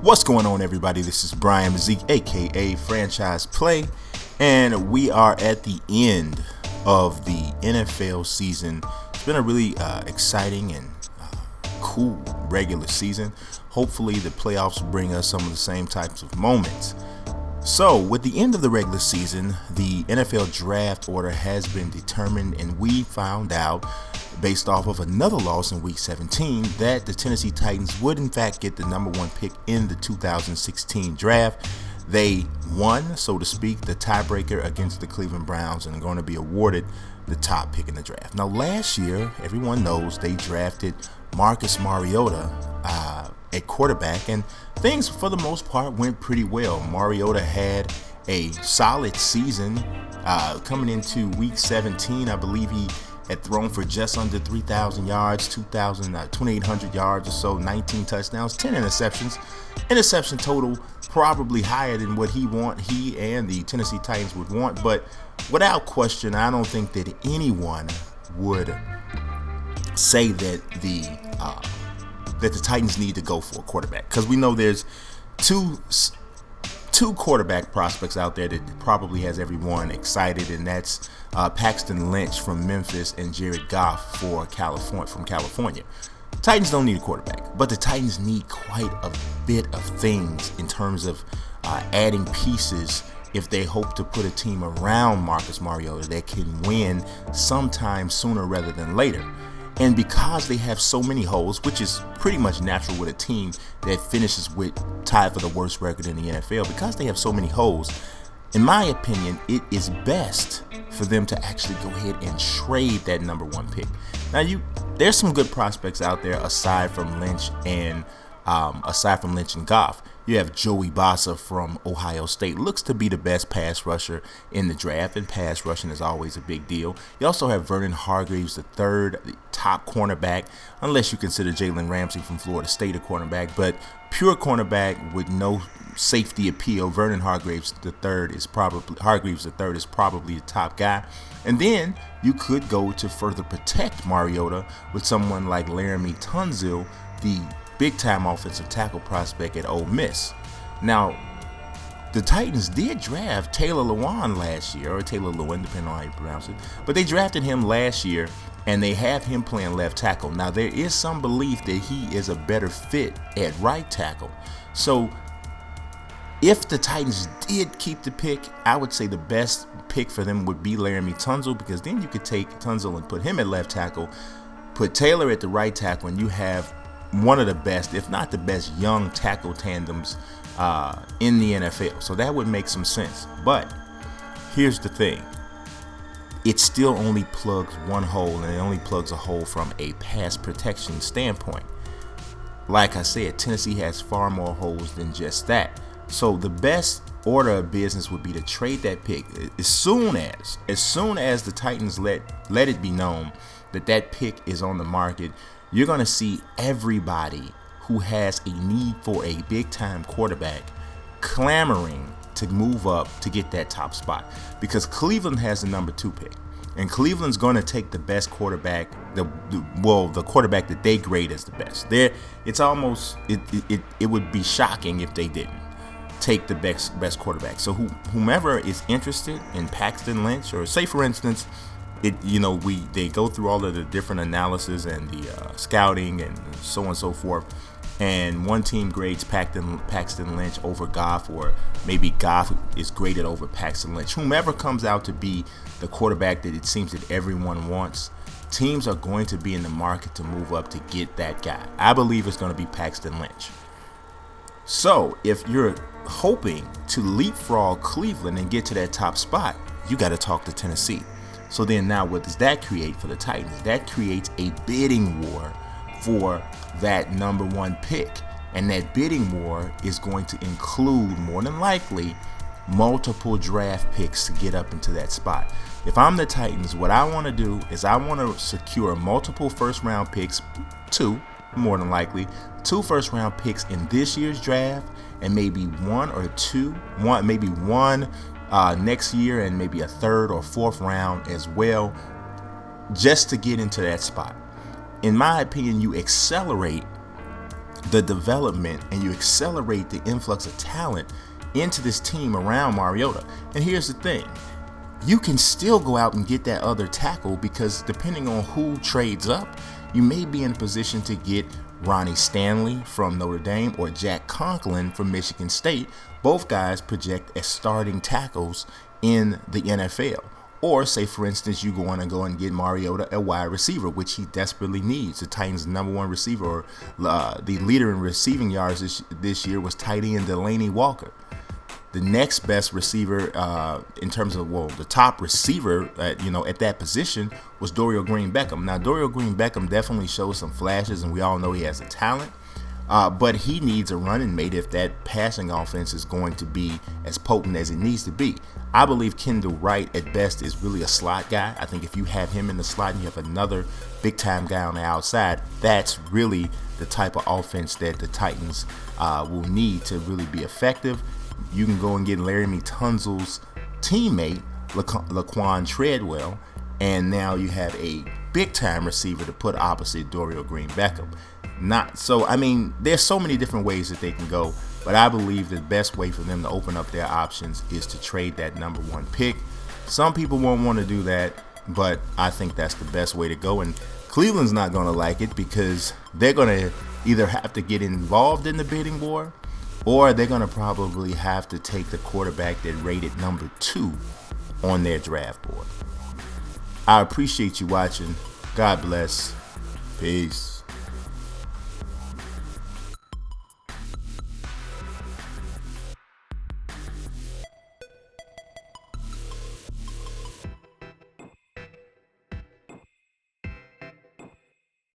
What's going on, everybody? This is Brian Mazik, aka Franchise Play, and we are at the end of the NFL season. It's been a really exciting and cool regular season. Hopefully the playoffs bring us some of the same types of moments. So with the end of the regular season, the NFL draft order has been determined, and we found out, based off of another loss in week 17, that the Tennessee Titans would in fact get the number one pick in the 2016 draft. They won, so to speak, the tiebreaker against the Cleveland Browns and are going to be awarded the top pick in the draft. Now, last year, everyone knows they drafted Marcus Mariota at quarterback, and things for the most part went pretty well. Mariota had a solid season coming into week 17. I believe he had thrown for just under 3,000 yards, 2,800 yards or so, 19 touchdowns, 10 interceptions. Interception total probably higher than what he and the Tennessee Titans would want, but without question, I don't think that anyone would say that the Titans need to go for a quarterback, because we know there's two quarterback prospects out there that probably has everyone excited, and that's Paxton Lynch from Memphis and Jared Goff from California. Titans don't need a quarterback, but the Titans need quite a bit of things in terms of adding pieces if they hope to put a team around Marcus Mariota that can win sometime sooner rather than later. And because they have so many holes, which is pretty much natural with a team that finishes with tied for the worst record in the NFL, because they have so many holes, in my opinion, it is best for them to actually go ahead and trade that number one pick. Now, there's some good prospects out there aside from Lynch and Goff. You have Joey Bosa from Ohio State, looks to be the best pass rusher in the draft, and pass rushing is always a big deal. You also have Vernon Hargreaves, the third top cornerback, unless you consider Jalen Ramsey from Florida State a cornerback, but pure cornerback with no safety appeal. Vernon Hargreaves the third is probably the top guy. And then you could go to further protect Mariota with someone like Laramie Tunsil, the big-time offensive tackle prospect at Ole Miss. Now, the Titans did draft Taylor Lewan last year, or Taylor Lewin, depending on how you pronounce it, but they drafted him last year, and they have him playing left tackle. Now, there is some belief that he is a better fit at right tackle. So, if the Titans did keep the pick, I would say the best pick for them would be Laramie Tunsil, because then you could take Tunsil and put him at left tackle, put Taylor at the right tackle, and you have one of the best, if not the best, young tackle tandems in the NFL. So that would make some sense. But here's the thing. It still only plugs one hole, and it only plugs a hole from a pass protection standpoint. Like I said, Tennessee has far more holes than just that. So the best order of business would be to trade that pick as soon as the Titans let it be known that pick is on the market. You're going to see everybody who has a need for a big-time quarterback clamoring to move up to get that top spot, because Cleveland has the number 2 pick, and Cleveland's going to take the best quarterback, the quarterback that they grade as the best. It would be shocking if they didn't take the best quarterback. So whomever is interested in Paxton Lynch, or say for instance, they go through all of the different analysis and the scouting and so on and so forth, and one team grades Paxton Lynch over Goff, or maybe Goff is graded over Paxton Lynch. Whomever comes out to be the quarterback that it seems that everyone wants, teams are going to be in the market to move up to get that guy. I believe it's going to be Paxton Lynch. So if you're hoping to leapfrog Cleveland and get to that top spot, you got to talk to Tennessee. So then now what does that create for the Titans? That creates a bidding war for that number 1 pick. And that bidding war is going to include, more than likely, multiple draft picks to get up into that spot. If I'm the Titans, what I want to do is I want to secure multiple first-round picks, 2, more than likely, 2 first-round picks in this year's draft, and maybe one next year, and maybe a 3rd or 4th round as well, just to get into that spot. In my opinion, you accelerate the development and you accelerate the influx of talent into this team around Mariota. And here's the thing. You can still go out and get that other tackle because depending on who trades up, you may be in a position to get Ronnie Stanley from Notre Dame or Jack Conklin from Michigan State. Both guys project as starting tackles in the NFL. Or say, for instance, you want to go and get Mariota a wide receiver, which he desperately needs. The Titans' #1 receiver, or the leader in receiving yards this year, was tight end Delaney Walker. The next best receiver in terms of, the top receiver at that position was Dorial Green-Beckham. Now, Dorial Green-Beckham definitely shows some flashes, and we all know he has a talent. But he needs a running mate if that passing offense is going to be as potent as it needs to be. I believe Kendall Wright at best is really a slot guy. I think if you have him in the slot and you have another big-time guy on the outside, that's really the type of offense that the Titans will need to really be effective. You can go and get Laramie Tunsil's teammate, Laquan Treadwell, and now you have a big-time receiver to put opposite Dorial Green-Beckham. There's so many different ways that they can go, but I believe the best way for them to open up their options is to trade that #1 pick. Some people won't want to do that, but I think that's the best way to go, and Cleveland's not going to like it because they're going to either have to get involved in the bidding war, or they're going to probably have to take the quarterback that rated #2 on their draft board. I appreciate you watching. God bless. Peace.